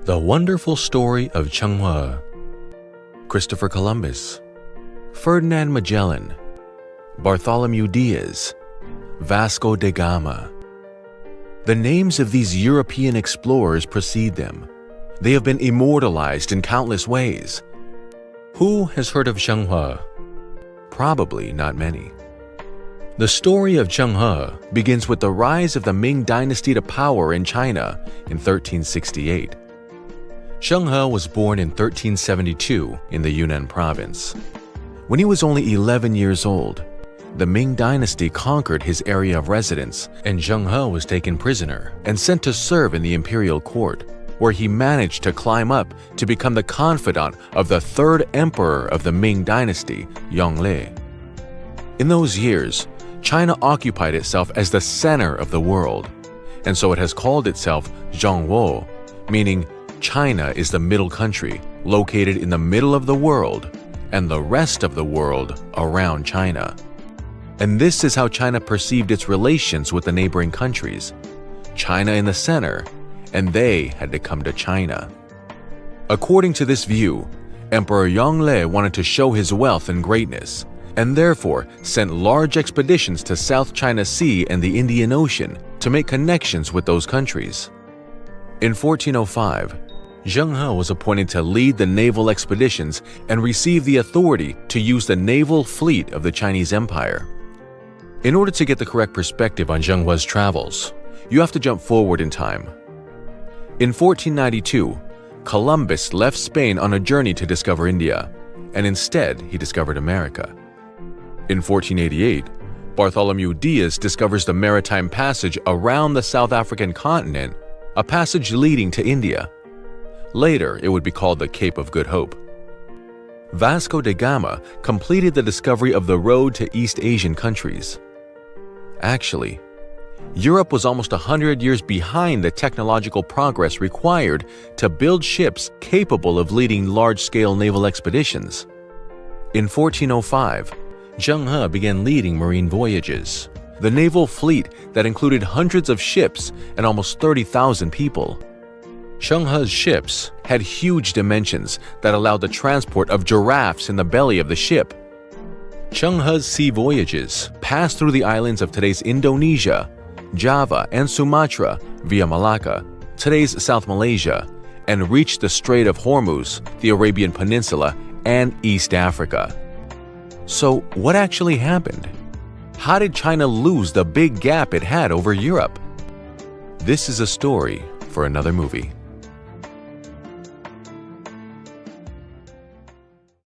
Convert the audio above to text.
The Wonderful Story of Zheng He, Christopher Columbus, Ferdinand Magellan, Bartholomew Dias, Vasco da Gama. The names of these European explorers precede them. They have been immortalized in countless ways. Who has heard of Zheng He? Probably not many. The story of Zheng He begins with the rise of the Ming Dynasty to power in China in 1368. Zheng He was born in 1372 in the Yunnan province. When he was only 11 years old, the Ming Dynasty conquered his area of residence, and Zheng He was taken prisoner and sent to serve in the imperial court, where he managed to climb up to become the confidant of the third emperor of the Ming Dynasty, Zhenghe. In those years, China occupied itself as the center of the world, and so it has called itself Zhongguo, meaning China is the middle country, located in the middle of the world, and the rest of the world around China. And this is how China perceived its relations with the neighboring countries. China in the center, and they had to come to China. According to this view, Emperor Zhenghe wanted to show his wealth and greatness, and therefore sent large expeditions to South China Sea and the Indian Ocean to make connections with those countries. In 1405, Zheng He was appointed to lead the naval expeditions and receive the authority to use the naval fleet of the Chinese Empire. In order to get the correct perspective on Zheng He's travels, you have to jump forward in time. In 1492, Columbus left Spain on a journey to discover India, and instead he discovered America. In 1488, Bartholomew Dias discovers the maritime passage around the South African continent, a passage leading to India. Later, it would be called the Cape of Good Hope. Vasco da Gama completed the discovery of the road to East Asian countries. Actually, Europe was almost 100 years behind the technological progress required to build ships capable of leading large-scale naval expeditions. In 1405, Zheng He began leading marine voyages, the naval fleet that included hundreds of ships and almost 30,000 people. Zheng He's ships had huge dimensions that allowed the transport of giraffes in the belly of the ship. Zheng He's sea voyages passed through the islands of today's Indonesia, Java, and Sumatra via Malacca, today's South Malaysia, and reached the Strait of Hormuz, the Arabian Peninsula, and East Africa. So, what actually happened? How did China lose the big gap it had over Europe? This is a story for another movie.